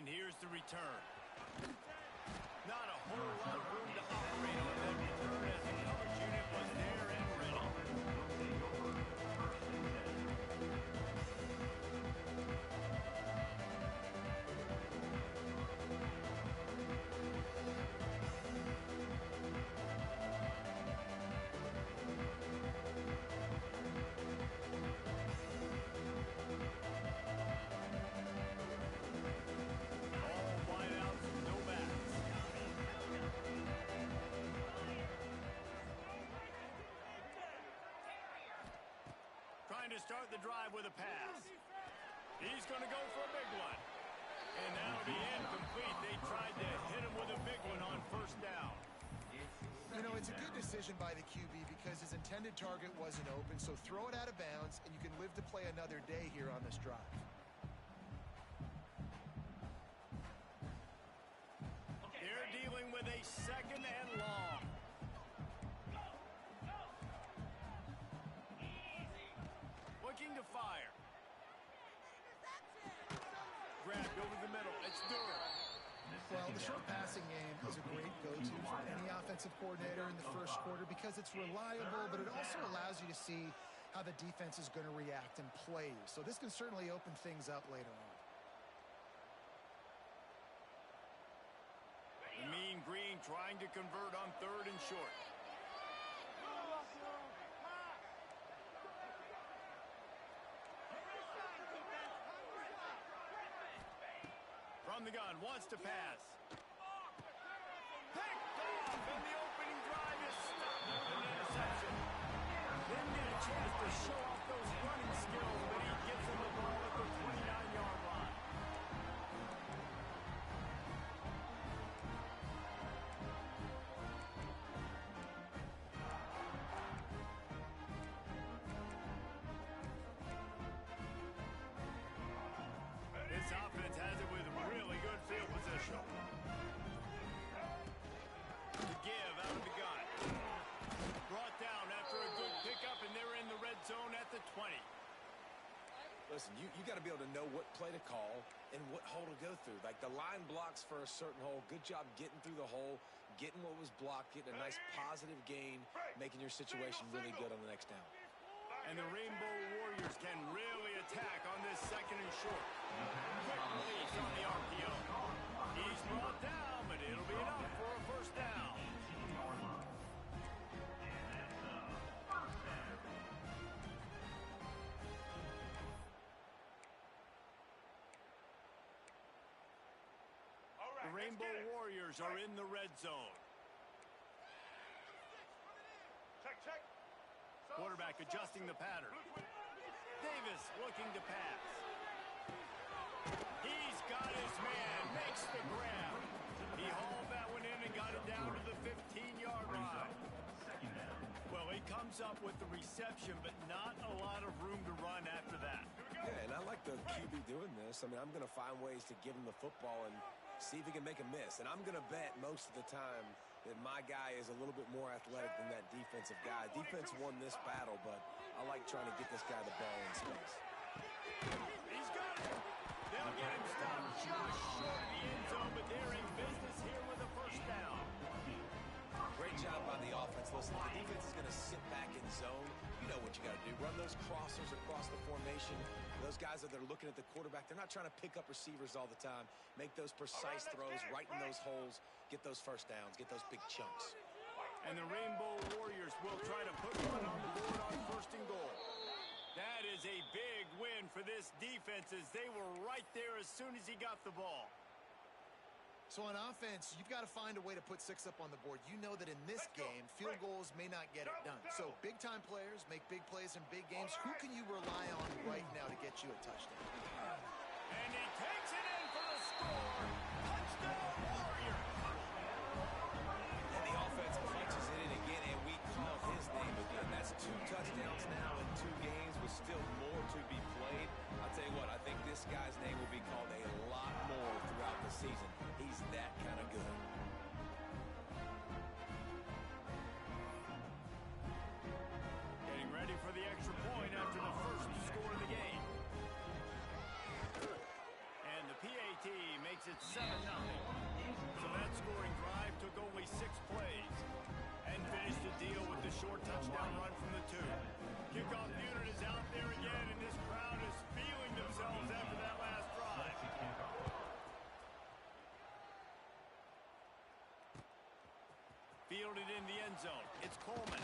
And here's the return. Not a whole lot of room to operate on that return as the coverage unit was there and to start the drive with a pass. He's going to go for a big one. And that'll be incomplete. They tried to hit him with a big one on first down. You know, it's a good decision by the QB because his intended target wasn't open, so throw it out of bounds, and you can live to play another day here on this drive. They're dealing with a second and long. Looking to fire. Grabbed over the middle. It's Durham. Well, the short passing game is a great go-to for any offensive coordinator in the first quarter because it's reliable, but it also allows you to see how the defense is going to react and play. So this can certainly open things up later on. The Mean Green trying to convert on third and short. From the gun, wants to pass. Picked off, and the opening drive is stopped with an interception. Didn't get a chance to show off those running skills, but he gets him the ball at the 29-yard line. This offense has it with really good field position. To give out of the gun. Brought down after a good pickup, and they're in the red zone at the 20. Listen, you got to be able to know what play to call and what hole to go through. Like the line blocks for a certain hole. Good job getting through the hole, getting what was blocked, getting a nice positive gain, making your situation really good on the next down. And the Rainbow Warriors can really attack on this second and short. Quick release on the RPO. He's brought down, but it'll be enough for a first down. The Rainbow Warriors are in the red zone. Check. Quarterback adjusting the pattern. Davis looking to pass. He's got his man, makes the grab. He hauled that one in and got it down to the 15-yard line. Well, he comes up with the reception, but not a lot of room to run after that. Yeah, and I like the QB doing this. I mean, I'm going to find ways to give him the football and see if he can make a miss. And I'm going to bet most of the time that my guy is a little bit more athletic than that defensive guy. Defense won this battle, but I like trying to get this guy the ball in space. He's got it. They'll get him stopped just short of the end zone, but they're in business here with a first down. Great job by the offense. Listen, the defense is going to sit back in zone. You know what you got to do. Run those crossers across the formation. Those guys that are looking at the quarterback, they're not trying to pick up receivers all the time. Make those precise throws, right in those holes, get those first downs, get those big chunks. And the Rainbow Warriors will try to put one on the board on first and goal. That is a big win for this defense as they were right there as soon as he got the ball. So on offense, you've got to find a way to put 6 up on the board. You know that in this game, field goals may not get it done. So big-time players make big plays in big games. Who can you rely on right now to get you a touchdown? And he takes it in for the score. Touchdown, Warriors. And the offense punches it in again, and we call his name again. That's 2 touchdowns now in 2 games with still more to be played. I'll tell you what, I think this guy's name will be called a lot more throughout the season. He's that kind of good. Getting ready for the extra point after the first score of the game. And the PAT makes it at 7-0. So that scoring drive took only 6 plays and finished the deal with the short touchdown run from the 2. Kickoff unit is out there again, and this crowd is feeling themselves after that last drive. Fielded in the end zone. It's Coleman.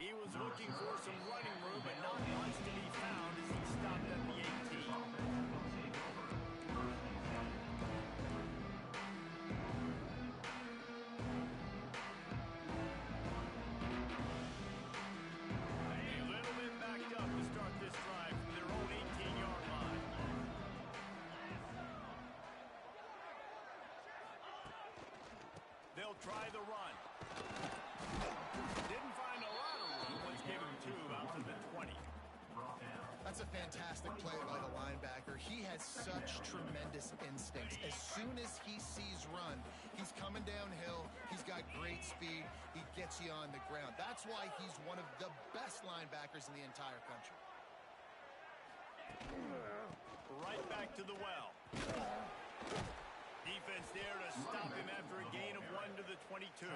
He was looking for some running room, but not much to be found as he stopped at the 18. A little bit backed up to start this drive from their own 18-yard line. They'll try the run. Didn't find a lot of room. Let's give him 2 out to the 20. That's a fantastic play by the linebacker. He has such tremendous instincts. As soon as he sees run, he's coming downhill. He's got great speed. He gets you on the ground. That's why he's one of the best linebackers in the entire country. Right back to the well. Defense there to stop him after a gain of 1 to the 22.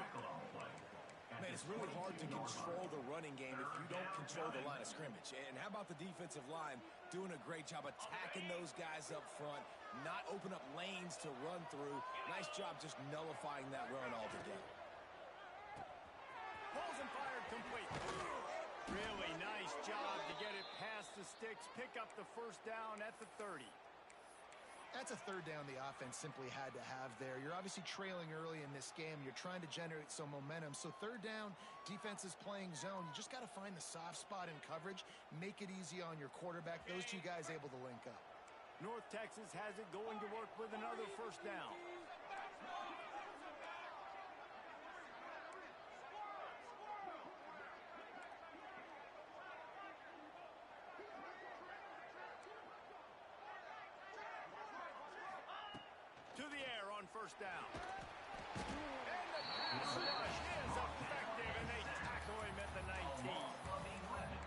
Man, it's really hard to control the running game if you don't control the line of scrimmage. And how about the defensive line doing a great job attacking those guys up front, not open up lanes to run through. Nice job just nullifying that run altogether. Pulls and fired complete. Really nice job to get it past the sticks, pick up the first down at the 30. That's a third down the offense simply had to have there. You're obviously trailing early in this game. You're trying to generate some momentum. So third down, defense is playing zone. You just got to find the soft spot in coverage, make it easy on your quarterback. Those 2 guys able to link up. North Texas has it going to work with another first down. To the air on first down. And the pass rush is effective, and they tackle him at the 19.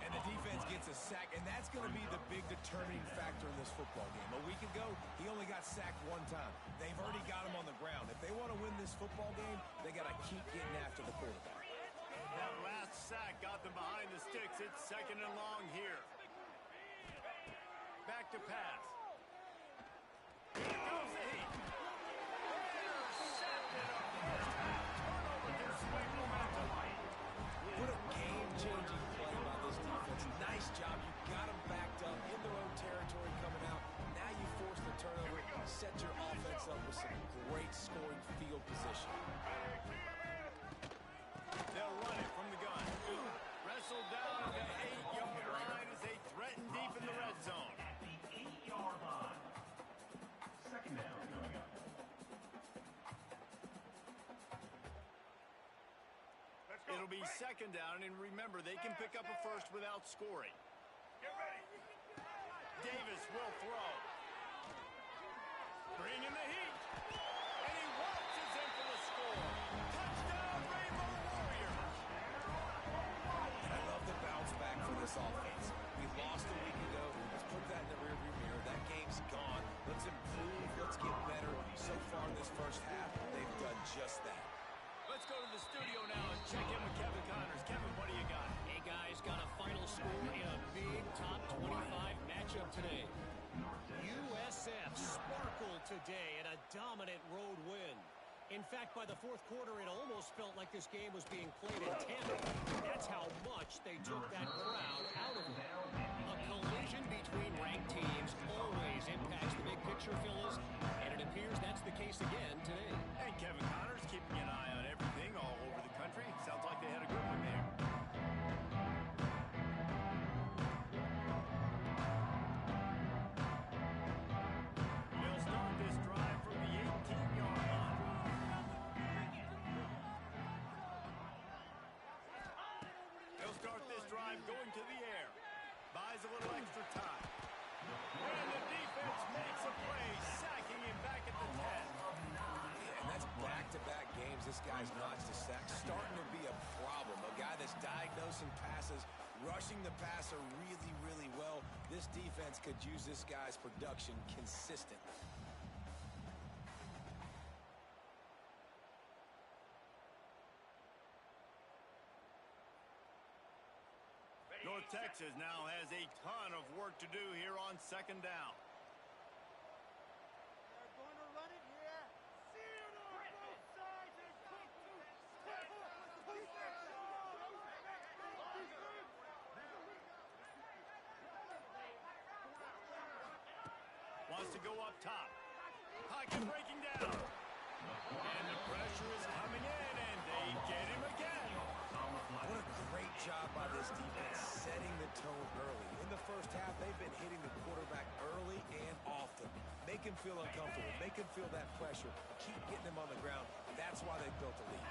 And the defense gets a sack, and that's going to be the big determining factor in this football game. A week ago, he only got sacked 1 time. They've already got him on the ground. If they want to win this football game, they got to keep getting after the quarterback. That last sack got them behind the sticks. It's 2nd and long here. Back to pass. Here goes the heat. What a game-changing play by this defense. Nice job. You got them backed up in their own territory coming out. Now you force the turnover, set your offense up with some great scoring field position. They'll run it from the gun. Wrestled down at the 8-yard line as they threaten deep in the red zone. At the 8-yard line. 2nd down coming up. It'll be 2nd down, and remember, they can pick up a first without scoring. Get ready. Davis will throw. Bring in the heat. And he waltzes in for the score. Touchdown, Rainbow Warriors. And I love the bounce back for this offense. We lost a week ago. Let's put that in the rearview mirror. That game's gone. Let's improve. Let's get better. So far in this first half, they've done just that. Let's go to the studio now and check in with Kevin Connors. Kevin, what do you got? Hey, guys, got a final score in a big top 25 matchup today. USF sparkled today in a dominant road win. In fact, by the 4th quarter, it almost felt like this game was being played in tandem. That's how much they took that crowd out of it. A collision between ranked teams always impacts the big picture, fellas, and it appears that's the case again today. And Kevin Connors keeping an eye on everything all over the country. Sounds like they had a good one there. They'll start this drive from the 18-yard line. They'll start this drive going to the air. Buys a little extra time. And the defense makes a play, sacking him back at the 10. And that's back-to-back games this guy's notched a sack. Starting to be a problem. A guy that's diagnosing passes, rushing the passer really, really well. This defense could use this guy's production consistently. North Texas now has a ton of work to do here on second down. They're going to run it here. See it on both sides and quick to step up. Wants to go up top. Pocket breaking down. And the pressure is coming in, and they get him again. What a great job by this defense setting the tone early. In the first half, they've been hitting the quarterback early and often. Make him feel uncomfortable. Make him feel that pressure. Keep getting him on the ground. That's why they built a lead.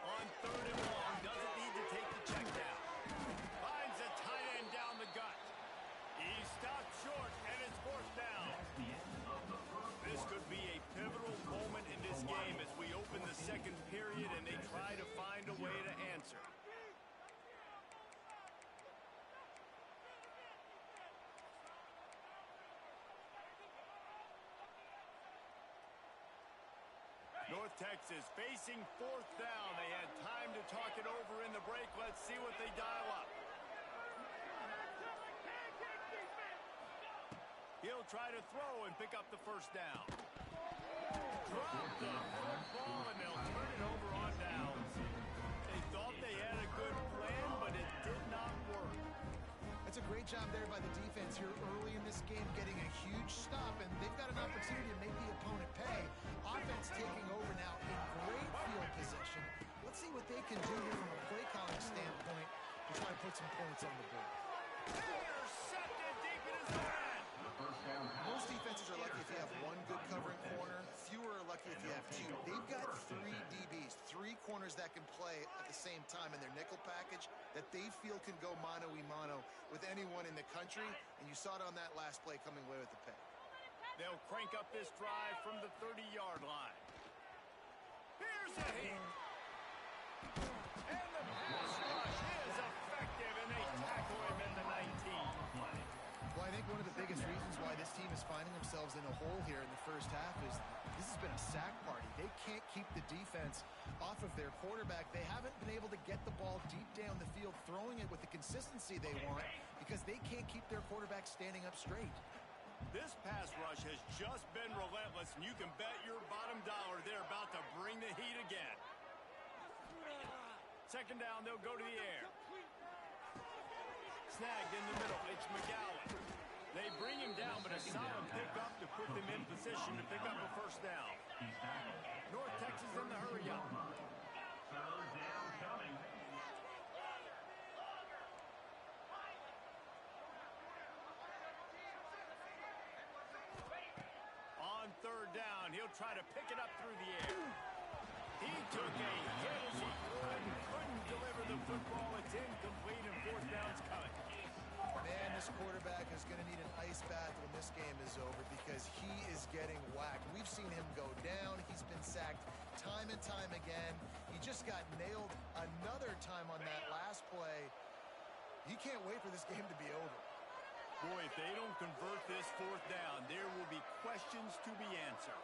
On third and long, doesn't need to take the check down. Finds a tight end down the gut. He stopped short, and it's fourth down. This could be a pivotal moment in this game as we open the second period and they try to find a way to answer. North Texas facing fourth down. They had time to talk it over in the break. Let's see what they dial up. He'll try to throw and pick up the first down. Drop the football, and they'll turn it over on downs. They thought they had a good plan, but it did not work. It's a great job there by the defense here early in this game, getting a huge stop, and they've got an opportunity to make the opponent pay. Offense taking over now in great field position. Let's see what they can do here from a play calling standpoint to try to put some points on the board. Intercepted deep in his hand. Most defenses are lucky if you have one good covering corner. Fewer are lucky if you have two. They've got three DBs, three corners that can play at the same time in their nickel package that they feel can go mano-a-mano with anyone in the country, and you saw it on that last play coming away with the pick. They'll crank up this drive from the 30-yard line. Here's a hit. And the pass rush is effective, and they tackle him at the 19. Well, I think one of the biggest reasons why this team is finding themselves in a hole here in the first half is this has been a sack party. They can't keep the defense off of their quarterback. They haven't been able to get the ball deep down the field, throwing it with the consistency they want because they can't keep their quarterback standing up straight. This pass rush has just been relentless, and you can bet your bottom dollar they're about to bring the heat again. Second down, they'll go to the air. Snagged in the middle, it's McGowan. They bring him down, but a solid pickup to put them in position to pick up a first down. North Texas in the hurry up. Third down coming. On third down, he'll try to pick it up through the air. He took a hit as he couldn't deliver the football. It's incomplete, and fourth down's coming. Man, this quarterback is going to need an ice bath when this game is over because he is getting whacked. We've seen him go down. He's been sacked time and time again. He just got nailed another time on that last play. He can't wait for this game to be over. Boy, if they don't convert this fourth down, there will be questions to be answered.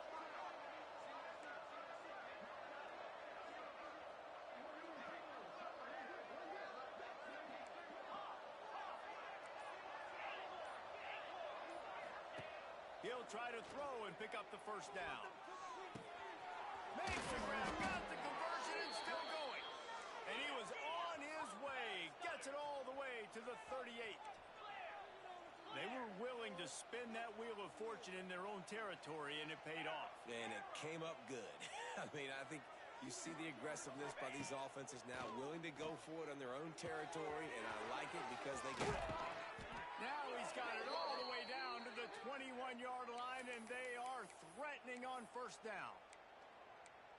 He'll try to throw and pick up the first down. Makes the grab, got the conversion, and still going. And he was on his way. Gets it all the way to the 38. They were willing to spin that wheel of fortune in their own territory, and it paid off. And it came up good. I mean, I think you see the aggressiveness by these offenses now, willing to go for it on their own territory, and I like it because they get it. Now he's got it all the way down to the 21-yard line, and they are threatening on first down.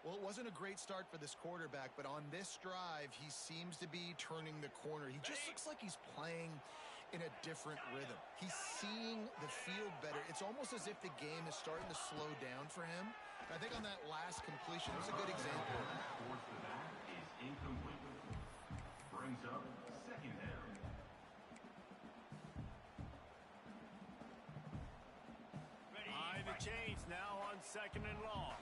Well, it wasn't a great start for this quarterback, but on this drive, he seems to be turning the corner. He just looks like he's playing in a different rhythm. He's seeing the field better. It's almost as if the game is starting to slow down for him. I think on that last completion, it was a good example. Towards the back is incomplete. Brings up second down. Behind the chain. second and long.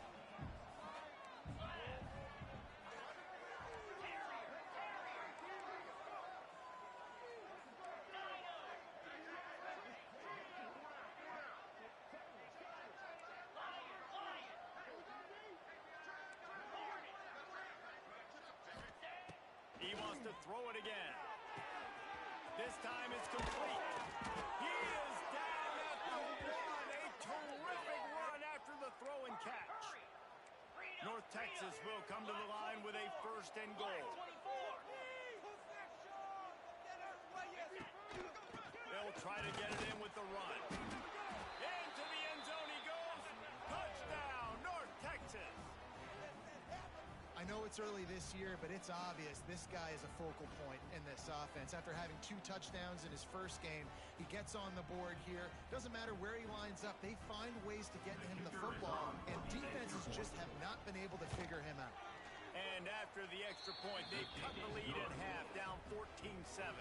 He wants to throw it again. This time it's complete. He is down at the one. A terrific run after the throw and catch. North Texas will come to the line with a first and goal. They'll try to get it in with the run. Into the end zone he goes. Touchdown, North Texas. I know it's early this year, but it's obvious this guy is a focal point in this offense. After having 2 touchdowns in his first game, he gets on the board here. Doesn't matter where he lines up. They find ways to get him the football, and defenses just have not been able to figure him out. And after the extra point, they cut the lead at half, down 14-7.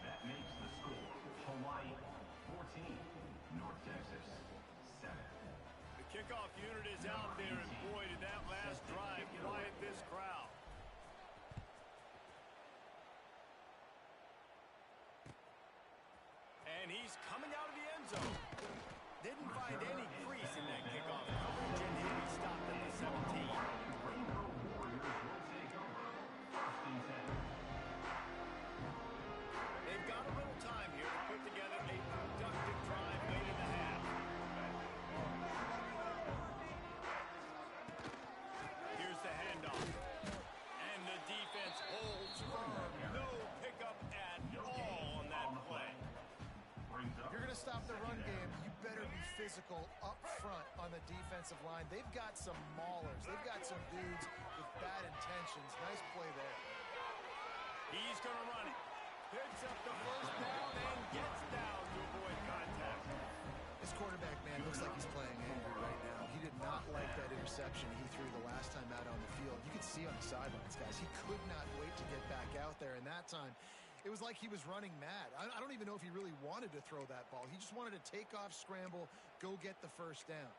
That makes the score Hawaii 14, North Texas 7. The kickoff unit is out there, and boy, did that last drive quiet this crowd. And he's coming out of the end zone. Didn't find any crease in that kickoff coverage, and he stopped at the 17. Rainbow Warriors will take over. First and 10. They've got a little time here to put together a productive drive late in the half. Here's the handoff. And the defense holds firm. No pickup at all on that play. If you're going to stop the run game, you better be physical up front on the defensive line. They've got some maulers. They've got some dudes with bad intentions. Nice play there. He's going to run it. Picks up the first down and gets down to avoid contact. This quarterback, man, looks like he's playing angry right now. He did not like that interception he threw the last time out on the field. You could see on the sidelines, guys. He could not wait to get back out there, and that time it was like he was running mad. I don't even know if he really wanted to throw that ball. He just wanted to take off, scramble, go get the first down.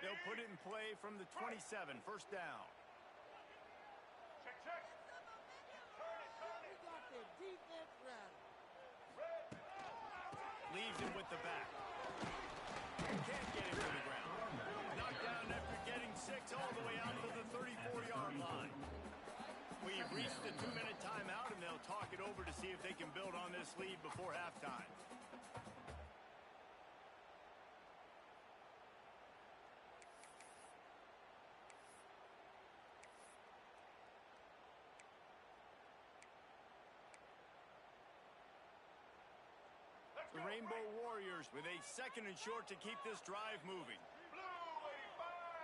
They'll put it in play from the 27, first down. Check. We got the defense ready. Leaves him with the back. Can't get him to the ground. Knocked down after getting 6 all the way out to the 34-yard line. We've reached the 2-minute timeout, and they'll talk it over to see if they can build on this lead before halftime. The Rainbow Warriors with a second and short to keep this drive moving. Blue 85!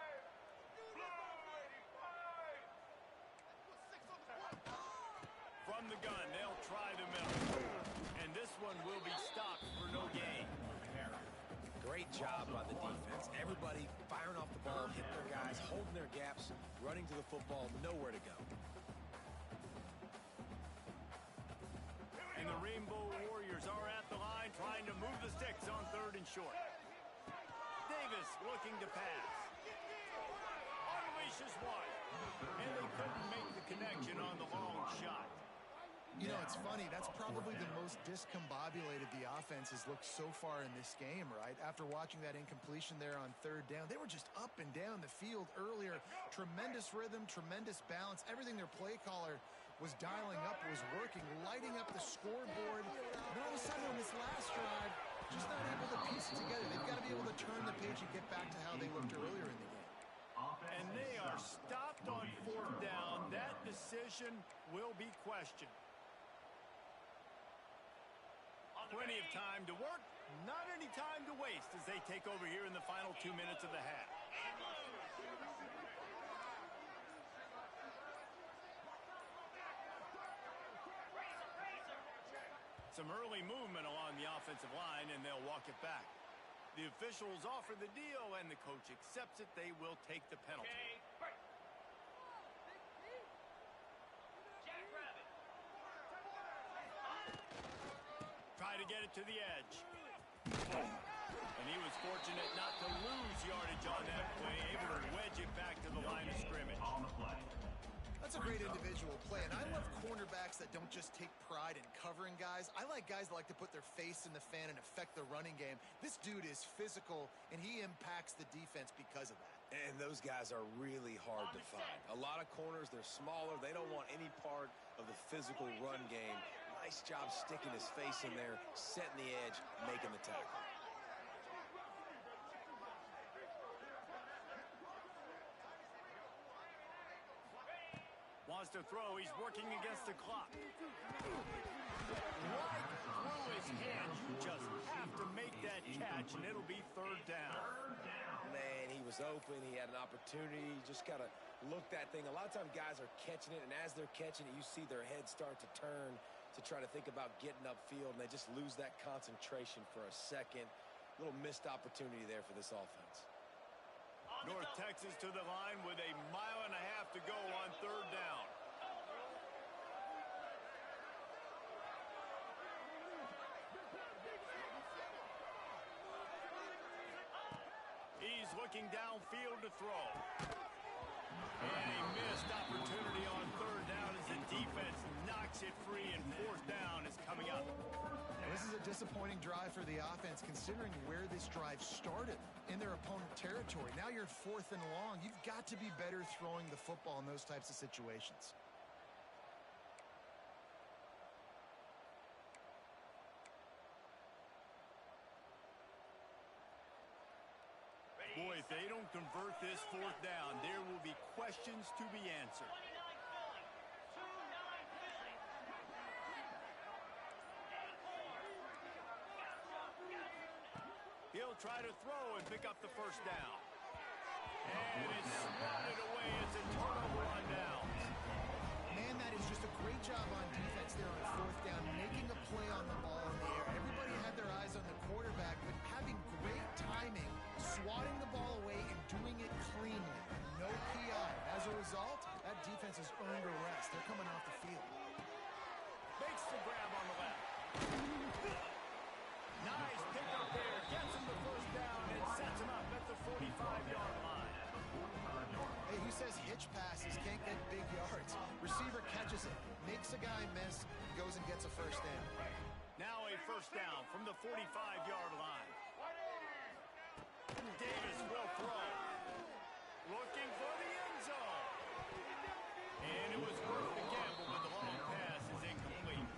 From the gun, they'll try the middle. And this one will be stopped for no gain. Great job by the defense. Everybody firing off the ball, hitting their guys, holding their gaps, running to the football, nowhere to go. And the Rainbow Warriors are at the line trying to move the sticks on 3rd and short. Davis looking to pass. Unleashes one. And they couldn't make the connection on the long shot. You know, it's funny. That's probably the most discombobulated the offense has looked so far in this game, right? After watching that incompletion there on 3rd down, they were just up and down the field earlier. Tremendous rhythm, tremendous balance. Everything their play caller was dialing up was working, lighting up the scoreboard. And all of a sudden on this last drive, just not able to piece it together. They've got to be able to turn the page and get back to how they looked earlier in the game. And they are stopped on 4th down. That decision will be questioned. Plenty of time to work, not any time to waste as they take over here in the final 2 minutes of the half. Some early movement along the offensive line, and they'll walk it back. The officials offer the deal, and the coach accepts it. They will take the penalty. Try to to get it to the edge. And he was fortunate not to lose yardage on that play, able to wedge it back to the line of scrimmage. On the play. That's a great individual play, and I love cornerbacks that don't just take pride in covering guys. I like guys that like to put their face in the fan and affect the running game. This dude is physical, and he impacts the defense because of that. And those guys are really hard to find. A lot of corners, they're smaller. They don't want any part of the physical run game. Nice job sticking his face in there, setting the edge, making the tackle. Wants to throw. He's working against the clock. Right through his hands. You just have to make that catch, and it'll be third down. Man, he was open. He had an opportunity. You just got to look that thing. A lot of times guys are catching it, and as they're catching it, you see their head start to turn to try to think about getting upfield, and they just lose that concentration for a second. Little missed opportunity there for this offense. North Texas to the line with a mile and a half to go on third down. He's looking downfield to throw. And a missed opportunity on third down as the defense knocks it free, and fourth down is coming up. This is a disappointing drive for the offense, considering where this drive started in their opponent territory. Now you're fourth and long. You've got to be better throwing the football in those types of situations. Boy, if they don't convert this fourth down, there will be questions to be answered. He'll try to throw and pick up the first down. And it's swatted away. It's a turnover on downs. Man, that is just a great job on defense there on fourth down, making a play on the ball in the air. Everybody had their eyes on the quarterback, but having great timing, swatting the ball away, and doing it cleanly. No PI. As a result, that defense has earned a rest. They're coming off the field. Makes the grab on the left. Nice pickup there. Gets him the first down and sets him up at the 45-yard line. Hey, who says hitch passes can't get big yards? Receiver catches it, makes a guy miss, goes and gets a first down. Now a first down from the 45-yard line. Davis will throw. Looking for the end zone. And it was worth the gamble, but the long pass is incomplete.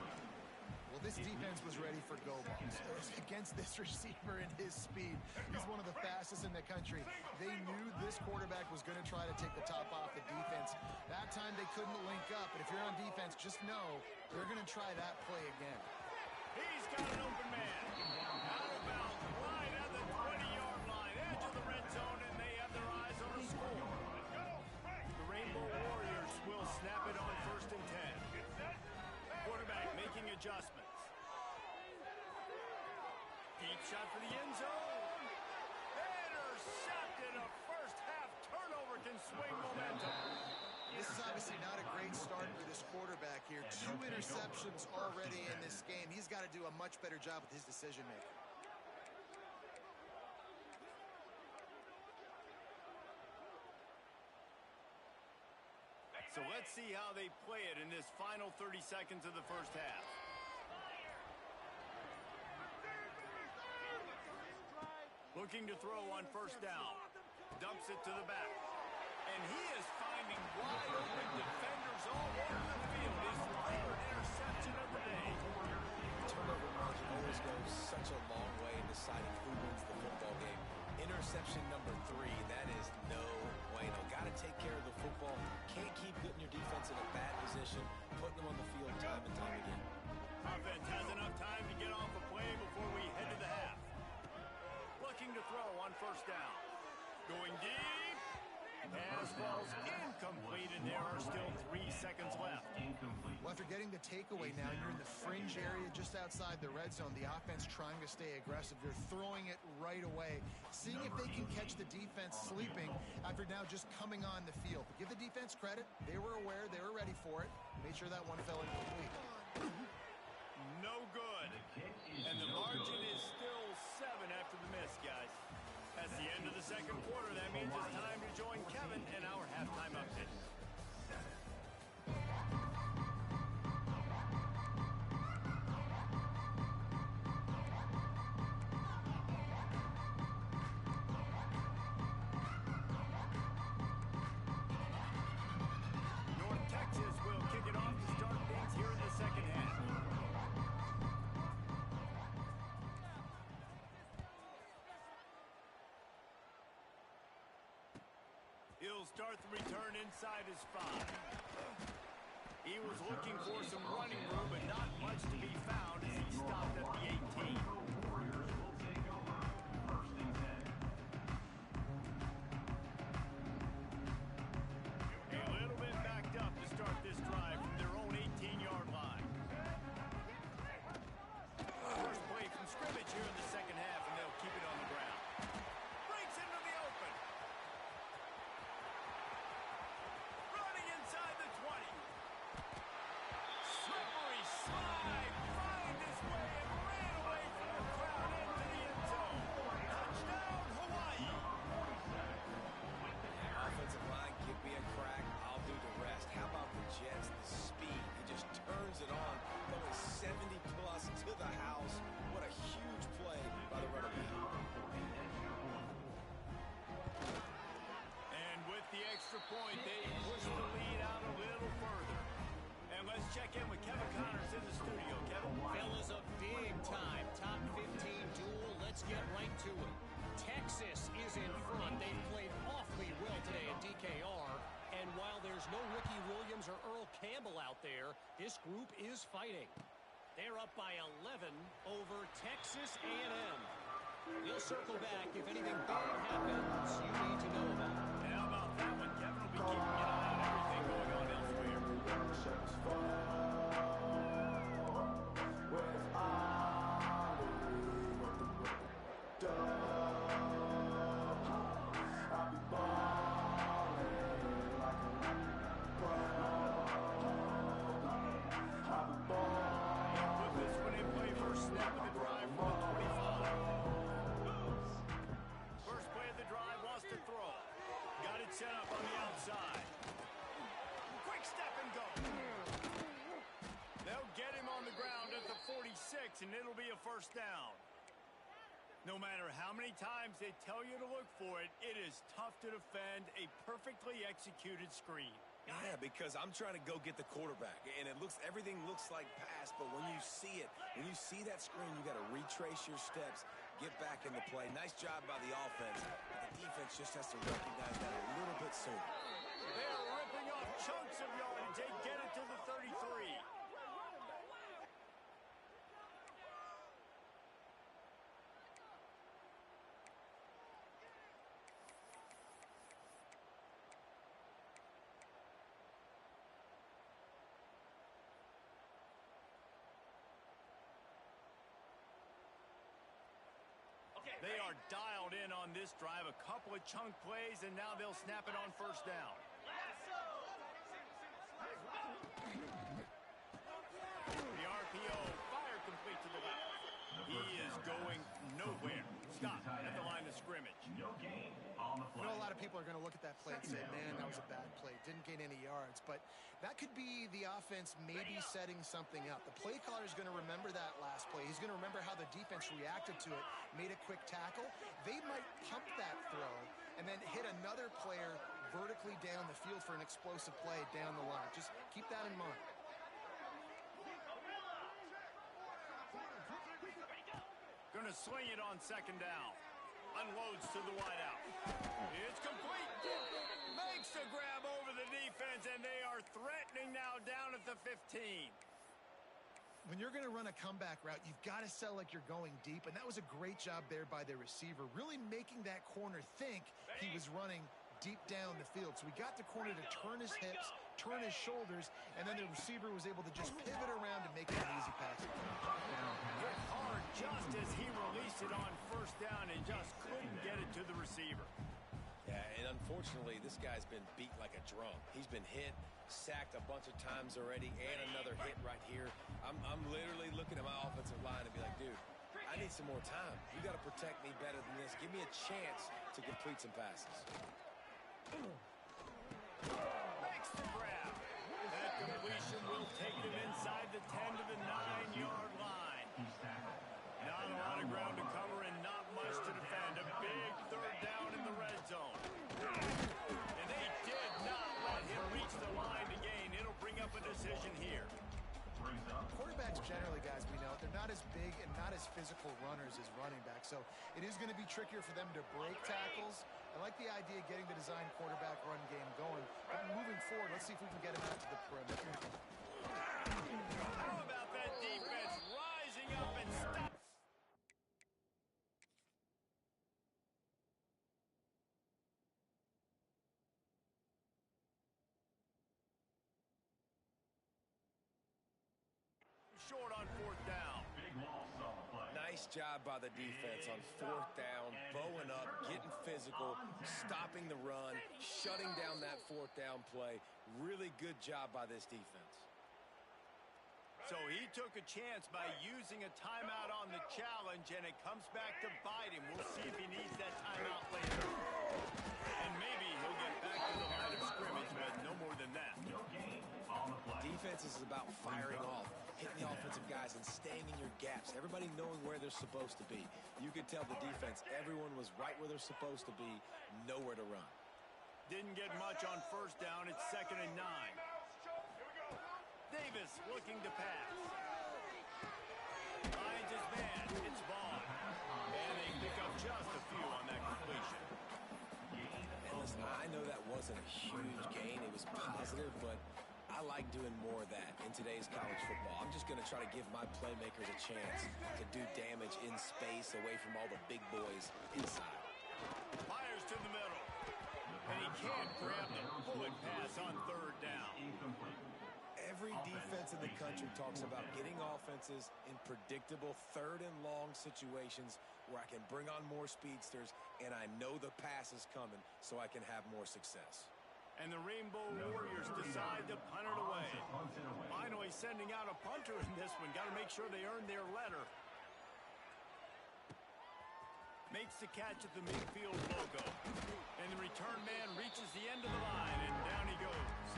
Well, this defense was ready for go balls. Against this receiver and his speed, he's one of the fastest in the country. They knew this quarterback was going to try to take the top off the defense. That time they couldn't link up, but if you're on defense, just know they're going to try that play again. He's got an open man. Out of bounds, right at the 20-yard line, edge of the red zone, and they have their eyes on the score. The Rainbow Warriors will snap it on first and 10. Quarterback making adjustments. Deep shot for the end zone. Intercepted. A first-half turnover can swing momentum. This is obviously not a great start for this quarterback here. 2 interceptions already in this game. He's got to do a much better job with his decision-making. So let's see how they play it in this final 30 seconds of the first half. Looking to throw on first down. Dumps it to the back. And he is finding wide open defenders all over the field. His third interception of the day. Turnover margin always goes such a long way in deciding who wins the football game. Interception number 3, that is no bueno. Got to take care of the football. Can't keep putting your defense in a bad position, putting them on the field time and time again. Offense has enough time to get off a play before we head to the half. Looking to throw on first down. Going deep. Pass ball's incomplete, and there are still 3 seconds left. Well, after getting the takeaway now, you're in the fringe area just outside the red zone. The offense trying to stay aggressive. They're throwing it right away, seeing if they can catch the defense sleeping after now just coming on the field. But give the defense credit. They were aware. They were ready for it. Made sure that one fell incomplete. no good. And the margin is still 7 after the miss, guys. That's the end of the second quarter. That means it's time to join Kevin in our halftime update. North Texas will kick it off to start things here in the second half. He'll start the return inside his 5. He was looking for some running room, but not much to be found as he stopped at the 18. Warriors will take over. First and 10. A little bit backed up to start this drive from their own 18-yard line. First play from scrimmage here in the second half, and they'll keep it on the ground. Breaks into the open. Running inside the 20. Slippery slide. Find his way and ran away from the crowd into the end zone. Touchdown, Hawaii. Offensive line, give me a crack, I'll do the rest. How about the Jets, the speed? He just turns it on, going 70-plus to the house. What a huge play by the running back. And with the extra point, they push the lead out a little further. And let's check in with Kevin Connors in the studio. Kevin? Fellas, a big-time top 15 duel. Let's get right to it. Texas is in front. They've played awfully well today at DKR. And while there's no Ricky Williams or Earl Campbell out there, this group is fighting. They're up by 11 over Texas A&M. We'll circle back if anything big happens you need to know about. And how about that one? Kevin will be keeping an eye on everything going on elsewhere. Put this one in play first snap of the drive from the 25. First play of the drive, wants to throw. Got it set up on the outside. Quick step and go. They'll get him on the ground at the 46, and it'll be a first down. No matter how many times they tell you to look for it, it is tough to defend a perfectly executed screen. Yeah, because I'm trying to go get the quarterback, and everything looks like pass, but when you see it, when you see that screen, you got to retrace your steps, get back in the play. Nice job by the offense, but the defense just has to recognize that a little bit sooner. They're ripping off chunks of yardage. They get it to the 33. They are dialed in on this drive. A couple of chunk plays, and now they'll snap it on first down. The RPO, fire complete to the left. He is going nowhere. Stop at the line of scrimmage. No gain on the I play. know a lot of people are going to look at that play and say, man, that was a bad play. Didn't gain any yards. But that could be the offense maybe setting something up. The play caller is going to remember that last play. He's going to remember how the defense reacted to it, made a quick tackle. They might pump that throw and then hit another player vertically down the field for an explosive play down the line. Just keep that in mind. Going to sling it on second down. Unloads to the wideout. It's complete. Makes the grab over the defense, and they are threatening now down at the 15. When you're going to run a comeback route, you've got to sell like you're going deep, and that was a great job there by the receiver, really making that corner think he was running deep down the field. So we got the corner to turn his hips, turn his shoulders, and then the receiver was able to just pivot around and make it an easy pass. Hit hard just as he released it on first down and just couldn't get it to the receiver. Yeah, and unfortunately, this guy's been beat like a drum. He's been hit, sacked a bunch of times already, and another hit right here. I'm literally looking at my offensive line and be like, dude, I need some more time. You got to protect me better than this. Give me a chance to complete some passes. Makes the grab. That completion will take him inside the 10 to the 9-yard line. Not a lot of ground to cover and not much to defend. A big third down in the red zone. And they did not let him reach the line to gain. It'll bring up a decision here. Quarterbacks generally, guys, we know, they're not as big and not as physical runners as running backs, so it is going to be trickier for them to break tackles. I like the idea of getting the design quarterback run game going, but moving forward, let's see if we can get him out to the perimeter. How about that defense rising up and stopping? Short on fourth down. Nice job by the defense on fourth down, bowing up, getting physical, stopping the run, shutting down that fourth down play. Really good job by this defense. So he took a chance by using a timeout on the challenge, and it comes back to bite him. We'll see if he needs that timeout later. And maybe he'll get back to the line of scrimmage, but no more than that. Defense is about firing off, hitting the offensive guys and staying in your gaps. Everybody knowing where they're supposed to be. You could tell the defense, everyone was right where they're supposed to be, nowhere to run. Didn't get much on first down. It's 2nd and 9. Davis looking to pass. Finds his man. It's Vaughn. And they pick up just a few on that completion. And listen, I know that wasn't a huge gain. It was positive, but I like doing more of that in today's college football. I'm just going to try to give my playmakers a chance to do damage in space away from all the big boys inside. Fires to the middle. And he can't grab the bullet pass on third down. Every defense in the country talks about getting offenses in predictable third and long situations where I can bring on more speedsters and I know the pass is coming so I can have more success. And the Rainbow Warriors decide to punt it away. Finally sending out a punter in this one. Got to make sure they earn their letter. Makes the catch at the midfield logo. And the return man reaches the end of the line, and down he goes.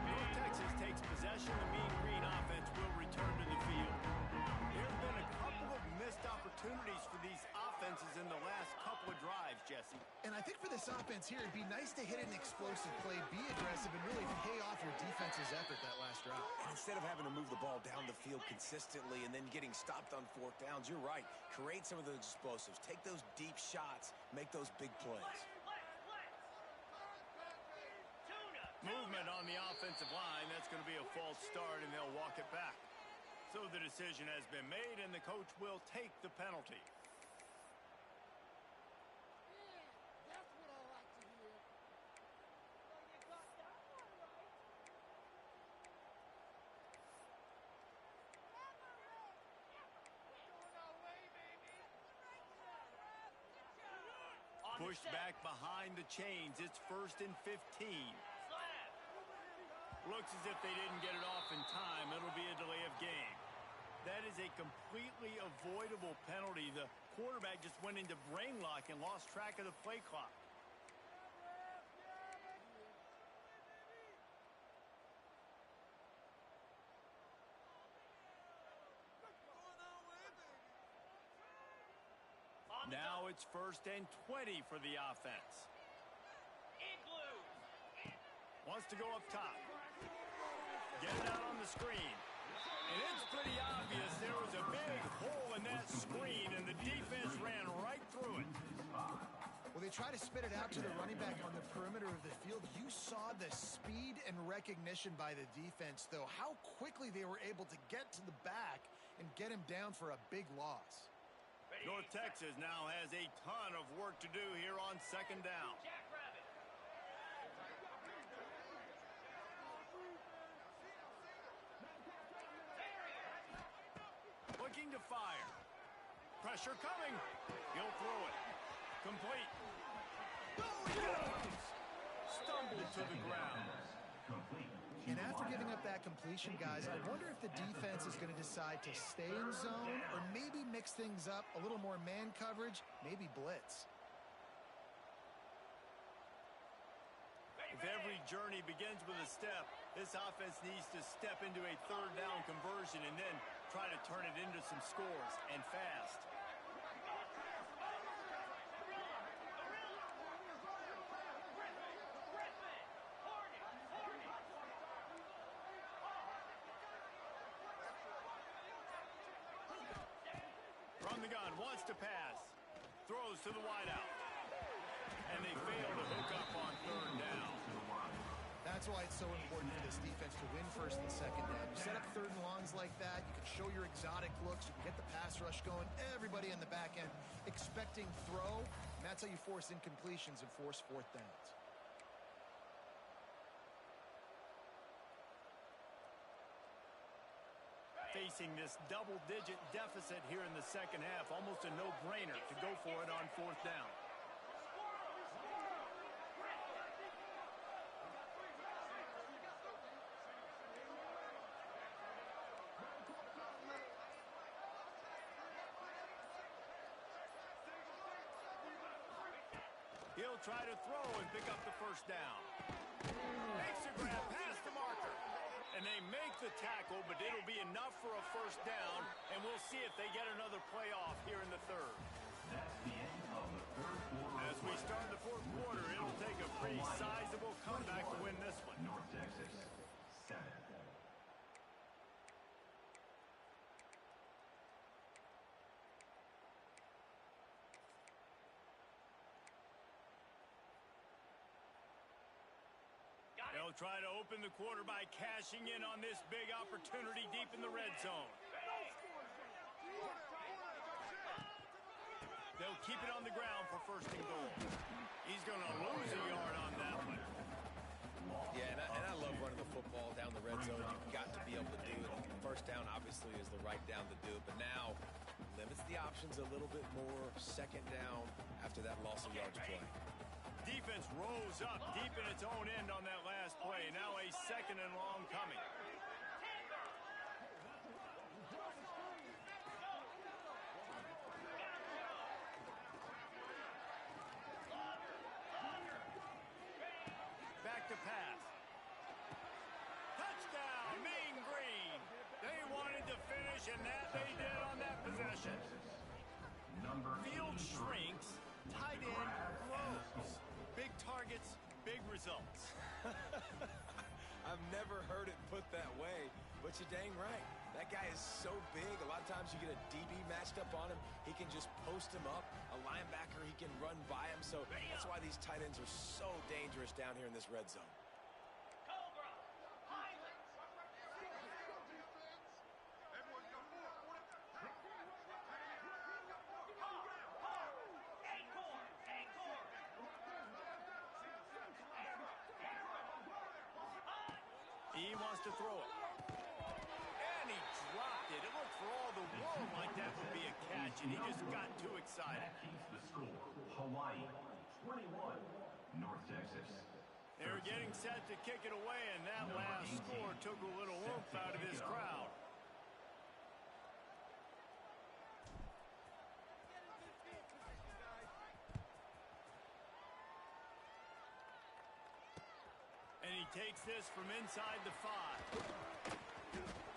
North Texas takes possession. The Mean Green offense will return to the field. There have been a couple of missed opportunities for these offenses in the last couple of drives, Jesse. And I think for this offense here, it'd be nice to hit an explosive play, be aggressive, and really pay off your defense's effort that last drive. And instead of having to move the ball down the field consistently and then getting stopped on fourth downs, you're right. Create some of those explosives. Take those deep shots. Make those big plays. Movement on the offensive line. That's going to be a false start, and they'll walk it back. So the decision has been made, and the coach will take the penalty. That's what I like to hear. Pushed back behind the chains. It's 1st and 15. Looks as if they didn't get it off in time. It'll be a delay of game. That is a completely avoidable penalty. The quarterback just went into brain lock and lost track of the play clock. Now it's 1st and 20 for the offense. Wants to go up top. Get it out on the screen. And it's pretty obvious there was a big hole in that screen, and the defense ran right through it. Well, they try to spit it out to the running back on the perimeter of the field. You saw the speed and recognition by the defense, though. How quickly they were able to get to the back and get him down for a big loss. North Texas now has a ton of work to do here on 2nd down. looking to fire. Pressure coming. He'll throw it. Complete. Oh, he goes. Stumbled to the ground. And after giving up that completion, guys, I wonder if the defense is going to decide to stay in zone or maybe mix things up, a little more man coverage, maybe blitz. If every journey begins with a step, this offense needs to step into a third down conversion and then try to turn it into some scores, and fast. From the gun, wants to pass. Throws to the wideout. And they fail to hook up on third down. That's why it's so important for this defense to win first and second down. You set up third and longs like that, you can show your exotic looks, you can get the pass rush going, everybody in the back end expecting throw, and that's how you force incompletions and force fourth downs. Facing this double-digit deficit here in the second half, almost a no-brainer to go for it on fourth down. He'll try to throw and pick up the first down. Makes a grab past the marker. And they make the tackle, but it'll be enough for a first down, and we'll see if they get another playoff here in the third. That's the end of the third quarter. As we start the fourth quarter, it'll take a pretty sizable comeback to win this one. North Texas, 7. They'll try to open the quarter by cashing in on this big opportunity deep in the red zone. They'll keep it on the ground for first and goal. He's going to lose a yard on that one. Yeah, and I love running the football down the red zone. You've got to be able to do it. First down, obviously, is the right down to do it. But now, limits the options a little bit more. Second down after that loss of yards play. Defense rose up deep in its own end on that last play. Now a second and long coming. Back to pass. Touchdown, Mean Green. They wanted to finish, and that they did on that possession. Field shrinks, tight end grows. Big targets, big results. I've never heard it put that way, but you're dang right. That guy is so big. A lot of times you get a DB matched up on him. He can just post him up. A linebacker, he can run by him. So that's why these tight ends are so dangerous down here in this red zone. He wants to throw it. And he dropped it. It looked for all the world like that would be a catch, and he just got too excited. That keeps the score. Hawaii, 21. North Texas. They were getting set to kick it away, and that last score took a little oomph out of this crowd. And he takes this from inside the 5.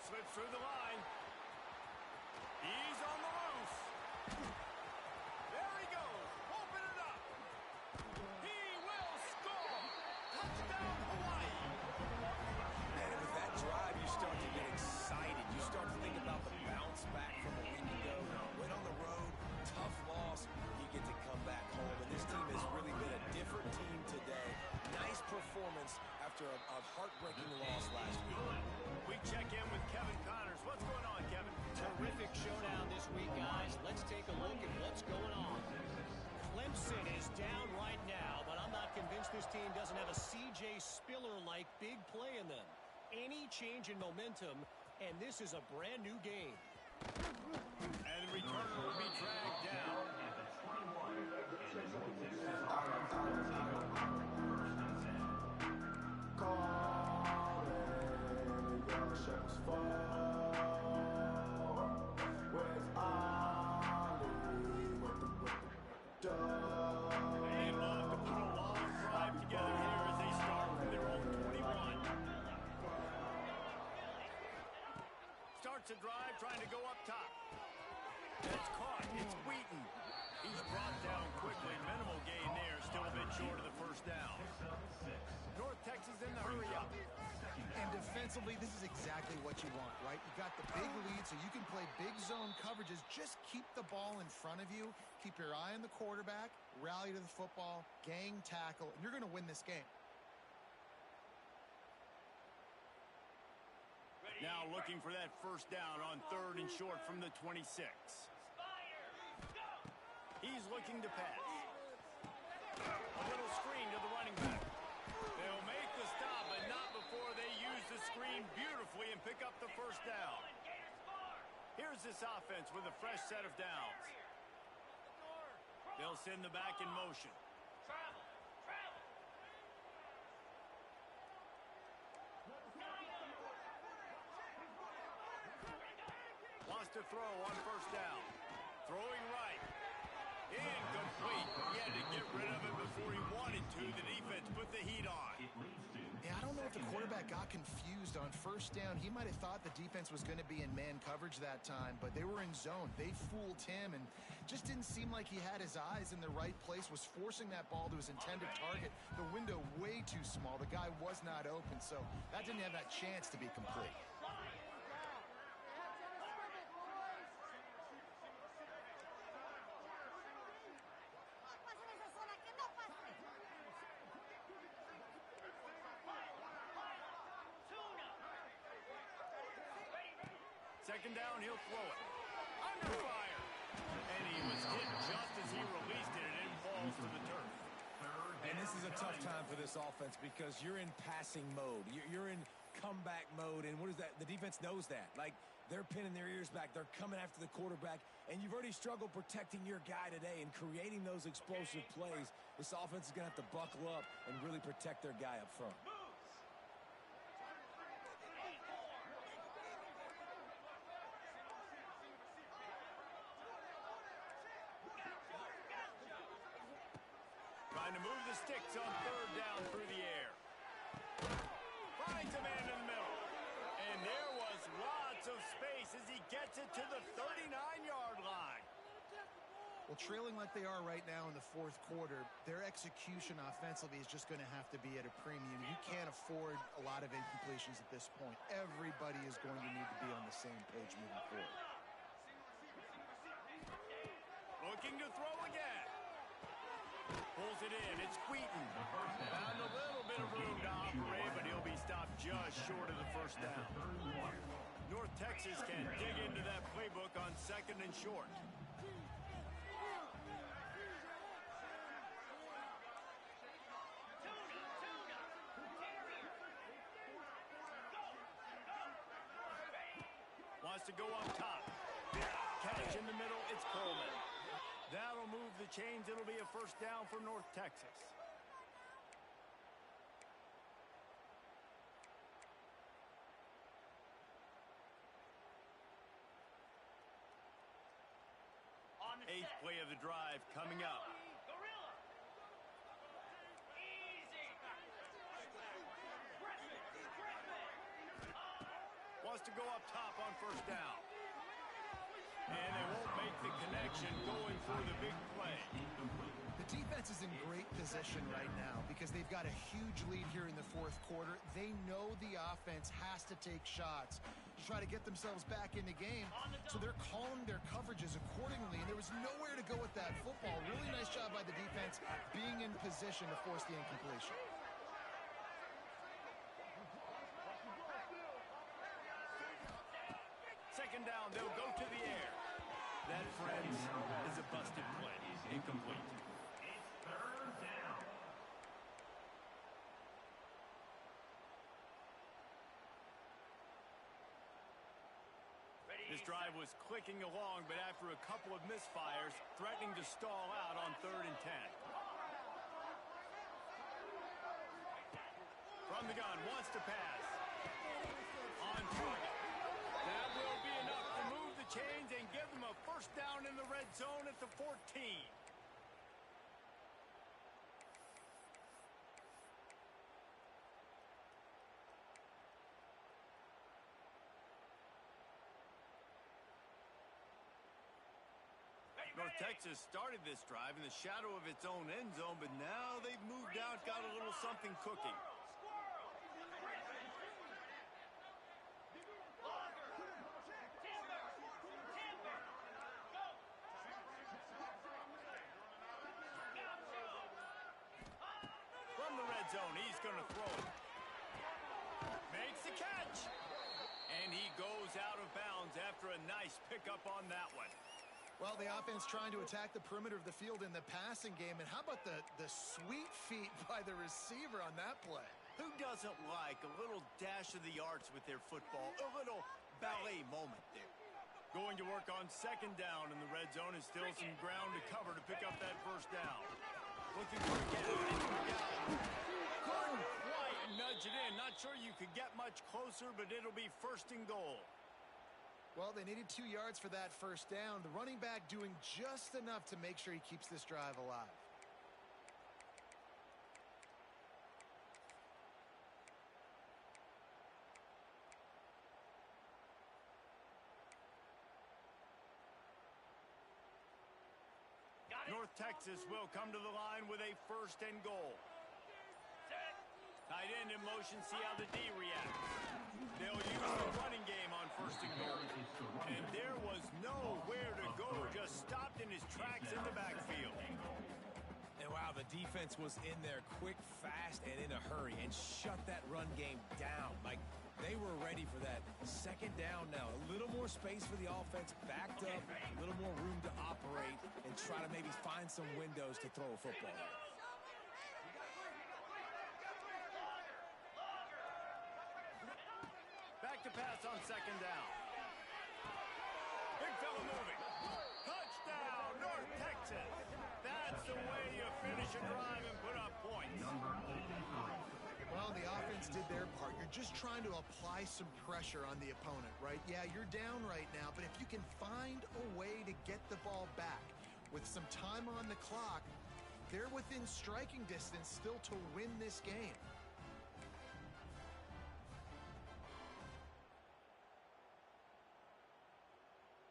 Slips through the line. He's on the loose. There he goes. Open it up. He will score. Touchdown, Hawaii. And with that drive, you start to get excited. You start to think about the bounce back from a week ago. Went on the road, tough loss. You get to come back home. And this team has really been a different team today. Nice performance after a heartbreaking loss last week. We check in with Kevin Connors. What's going on, Kevin? Terrific showdown this week, guys. Let's take a look at what's going on. Clemson is down right now, but I'm not convinced this team doesn't have a C.J. Spiller-like big play in them. Any change in momentum, and this is a brand new game. And the returner will be dragged down. At the 21, and the North Texas offense will take over 1st and 10. They love to put a long drive together here as they start from their own 21. Starts a drive trying to go up top. That's caught. It's Wheaton. He's brought down quickly. Minimal gain there. Still a bit short of the first down. North Texas in the hurry up. And defensively, this is exactly what you want, right? You got the big lead, so you can play big zone coverages. Just keep the ball in front of you. Keep your eye on the quarterback. Rally to the football. Gang tackle. And you're going to win this game. Now looking for that first down on 3rd and short from the 26. He's looking to pass. A little screen to the running back. They'll make the stop, but not before they use the screen beautifully and pick up the first down. Here's this offense with a fresh set of downs. They'll send the back in motion. Wants to throw on first down. Throwing right. Incomplete. He had to get rid of it before he wanted to. The defense put the heat on. Yeah, I don't know if the quarterback got confused on first down. He might have thought the defense was going to be in man coverage that time, but they were in zone. They fooled him and just didn't seem like he had his eyes in the right place, was forcing that ball to his intended target. The window way too small. The guy was not open, so that didn't have that chance to be complete. Second down, he'll throw it. Under fire. And he was hit just as he released it, and it falls to the turf. And this is a tough time for this offense because you're in passing mode. You're in comeback mode, and what is that? The defense knows that. Like, they're pinning their ears back. They're coming after the quarterback, and you've already struggled protecting your guy today and creating those explosive plays. This offense is going to have to buckle up and really protect their guy up front. Trying to move the sticks on 3rd down through the air. Finds a man in the middle. And there was lots of space as he gets it to the 39-yard line. Well, trailing like they are right now in the 4th quarter, their execution offensively is just going to have to be at a premium. You can't afford a lot of incompletions at this point. Everybody is going to need to be on the same page moving forward. Looking to throw again. Pulls it in. It's Wheaton. Found a little bit of room to operate, but he'll be stopped just short of the first down. North Texas can dig into that playbook on 2nd and short. Wants to go up top. Catch in the middle. It's Coleman. That'll move the chains. It'll be a first down for North Texas. Eighth play of the drive coming up. Wants to go up top on first down. And they won't make the connection going for the big play. The defense is in great position right now because they've got a huge lead here in the 4th quarter. They know the offense has to take shots to try to get themselves back in the game. So they're calling their coverages accordingly, and there was nowhere to go with that football. Really nice job by the defense being in position to force the incompletion. Second down, they'll go to the air. That, friends, is a busted play. Incomplete. It's 3rd down. This drive was clicking along, but after a couple of misfires, threatening to stall out on 3rd and 10. From the gun, wants to pass. On target. That will be enough to move the chains and give them a first down in the red zone at the 14. North Texas started this drive in the shadow of its own end zone, but now they've moved out, got a little something cooking. From the red zone, he's going to throw it. Makes the catch. And he goes out of bounds after a nice pickup on that one. Well, the offense trying to attack the perimeter of the field in the passing game. And how about the sweet feet by the receiver on that play? Who doesn't like a little dash of the arts with their football? A little ballet moment there. Going to work on 2nd down in the red zone is still some ground to cover to pick up that first down. Looking for a gap. Couldn't quite nudge it in. Not sure you could get much closer, but it'll be 1st and goal. Well, they needed 2 yards for that first down. The running back doing just enough to make sure he keeps this drive alive. North Texas will come to the line with a 1st and goal. Tight end in motion, see how the D reacts. They'll use the running game on 1st and goal. And there was nowhere to go, just stopped in his tracks in the backfield. And wow, the defense was in there quick, fast, and in a hurry and shut that run game down. Like, they were ready for that 2nd down now. A little more space for the offense, backed up, a little more room to operate and try to maybe find some windows to throw a football. Back to pass on 2nd down. Big fella moving. Touchdown, North Texas. That's the way you finish a drive and put up points. Well, the offense did their part. You're just trying to apply some pressure on the opponent, right? Yeah, you're down right now, but if you can find a way to get the ball back with some time on the clock, they're within striking distance still to win this game.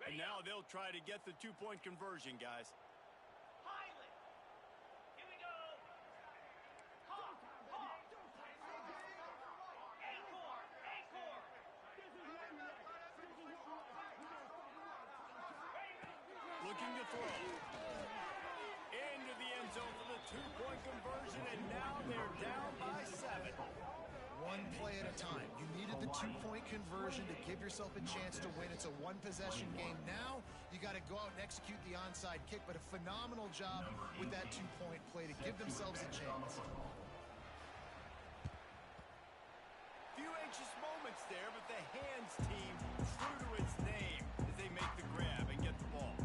And now they'll try to get the 2-point conversion, guys. Highland. Here we go. Hawk. Acorn. Looking to throw. Into the end zone for the 2-point conversion, and now they're down by 7. One play at a time. You needed the 2-point conversion to give yourself a chance to win. It's a 1-possession game. Now you got to go out and execute the onside kick, but a phenomenal job with that 2-point play to give themselves a chance. Few anxious moments there, but the hands team true to its name as they make the grab and get the ball.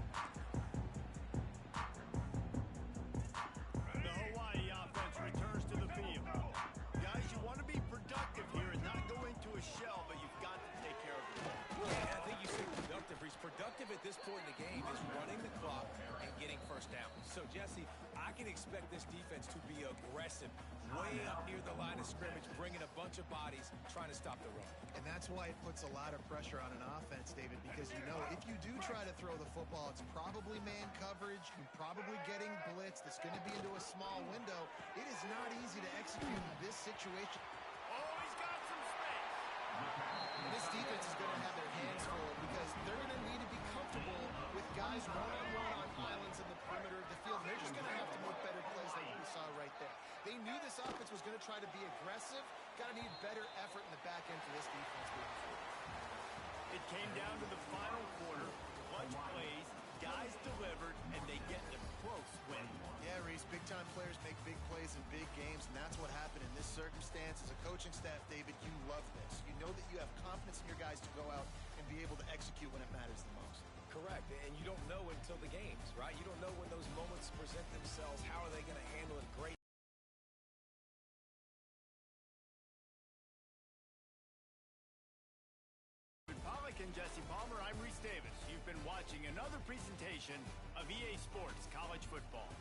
The Hawaii offense returns to the field. Guys, you want to be productive here and not go into a shell, but you've got to take care of the ball. Yeah, I think you said productive. He's productive at this point in the game is running the clock and getting first down. So, Jesse, I can expect this defense to be aggressive, way up near the line of scrimmage, bringing a bunch of bodies, trying to stop the run. And that's why it puts a lot of pressure on an offense, David, because you know if you do try to throw the football, it's probably man coverage, you're probably getting blitzed, it's going to be into a small window. It is not easy to execute in this situation. Oh, he's got some space. And this defense is going to have their hands full because they're going to need to be comfortable with guys one-on-one on islands in the perimeter of the field. They're just going to have to make better plays like we saw right there. They knew this offense was going to try to be aggressive. Got to need better effort in the back end for this defense moving forward. It came down to the final quarter. Clutch plays, guys delivered, and they get the close win. Yeah, Reese, big-time players make big plays in big games, and that's what happened in this circumstance. As a coaching staff, David, you love this. You know that you have confidence in your guys to go out and be able to execute when it matters the most. Correct, and you don't know until the games, right? You don't know when those moments present themselves. How are they going to handle it? Great. Pollock and Jesse Palmer, I'm Reese Davis. You've been watching another presentation of EA Sports College Football.